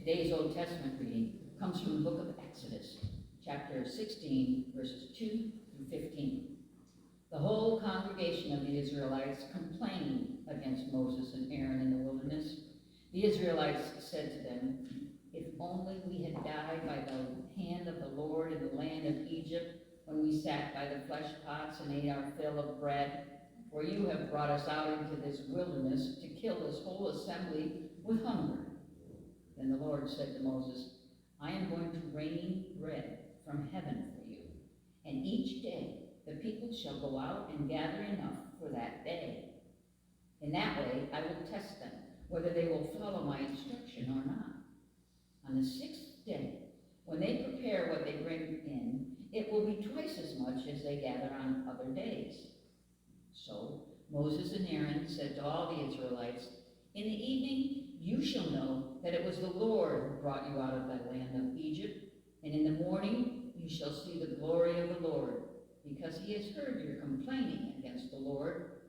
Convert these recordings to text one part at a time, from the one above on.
Today's Old Testament reading comes from the book of Exodus, chapter 16, verses 2 through 15. The whole congregation of the Israelites complained against Moses and Aaron in the wilderness. The Israelites said to them, "If only we had died by the hand of the Lord in the land of Egypt, when we sat by the flesh pots and ate our fill of bread, for you have brought us out into this wilderness to kill this whole assembly with hunger." Then the Lord said to Moses, "I am going to rain bread from heaven for you, and each day the people shall go out and gather enough for that day. In that way I will test them, whether they will follow my instruction or not. On the sixth day, when they prepare what they bring in, it will be twice as much as they gather on other days." So Moses and Aaron said to all the Israelites, "In the evening you shall know that it was the Lord who brought you out of the land of Egypt, and in the morning you shall see the glory of the Lord, because he has heard your complaining against the Lord.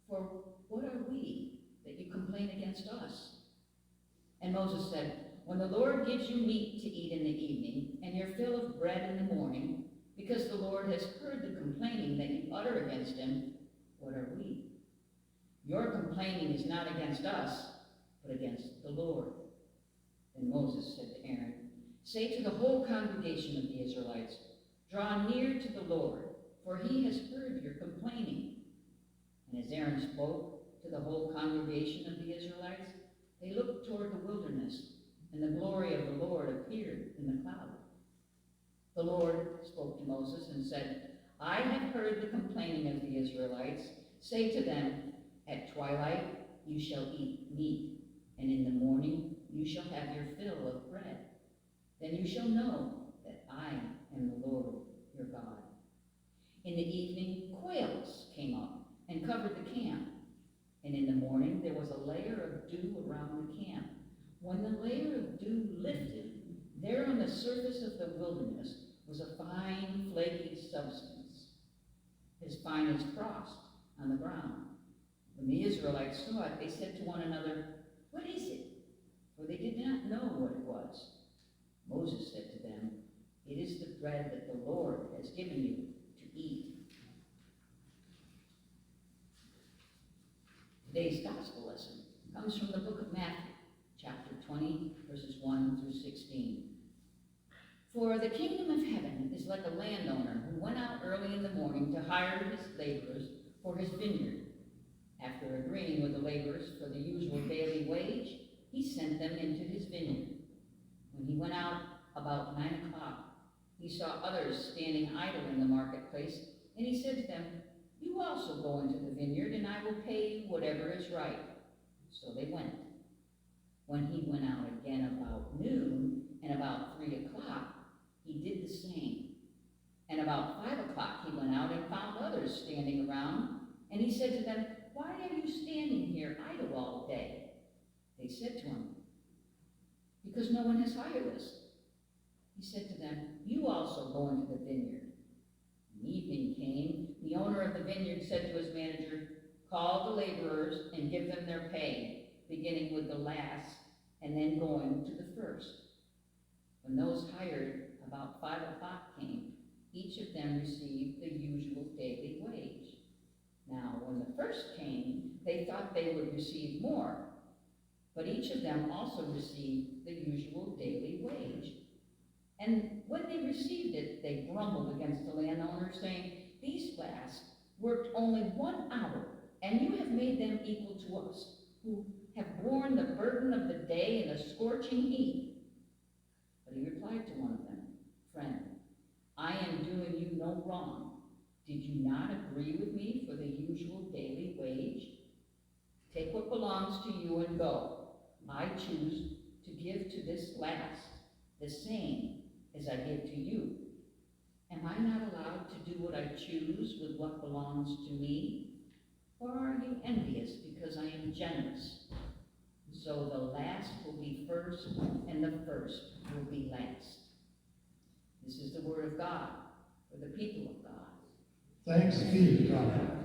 For what are we that you complain against us?" And Moses said, "When the Lord gives you meat to eat in the evening, and your fill of bread in the morning, because the Lord has heard the complaining that you utter against him, what are we? Your complaining is not against us, but against the Lord." Then Moses said to Aaron, "Say to the whole congregation of the Israelites, 'Draw near to the Lord, for he has heard your complaining.'" And as Aaron spoke to the whole congregation of the Israelites, they looked toward the wilderness, and the glory of the Lord appeared in the cloud. The Lord spoke to Moses and said, "I have heard the complaining of the Israelites. Say to them, 'At twilight you shall eat meat, and in the morning you shall have your fill of bread. Then you shall know that I am the Lord your God.'" In the evening quails came up and covered the camp, and in the morning there was a layer of dew around the camp. When the layer of dew lifted, there on the surface of the wilderness was a fine, flaky substance, as fine as frost on the ground. When the Israelites saw it, they said to one another, "What is it?" For they did not know what it was. Moses said to them, "It is the bread that the Lord has given you to eat." Today's gospel lesson comes from the book of Matthew, chapter 20, verses 1 through 16. "For the kingdom of heaven is like a landowner who went out early in the morning to hire his laborers for his vineyard. After agreeing with the laborers for the usual daily wage, he sent them into his vineyard. When he went out about 9 o'clock, he saw others standing idle in the marketplace, and he said to them, 'You also go into the vineyard, and I will pay you whatever is right.' So they went. When he went out again about noon and about 3 o'clock, he did the same. And about 5 o'clock he went out and found others standing around, and he said to them, 'Why are you standing here idle all day?' They said to him, 'Because no one has hired us.' He said to them, 'You also go into the vineyard.' When evening came, the owner of the vineyard said to his manager, 'Call the laborers and give them their pay, beginning with the last and then going to the first.' When those hired about 5 o'clock came, each of them received the usual daily wage. Now, when the first came, they thought they would receive more, but each of them also received the usual daily wage. And when they received it, they grumbled against the landowner, saying, 'These last worked only 1 hour, and you have made them equal to us, who have borne the burden of the day in the scorching heat.' But he replied to one of them, 'Friend, I am doing you no wrong. Did you not agree with me for the usual daily wage? Take what belongs to you and go. I choose to give to this last the same as I give to you. Am I not allowed to do what I choose with what belongs to me? Or are you envious because I am generous? So the last will be first, and the first will be last.'" This is the word of God for the people of God. Thanks be to God.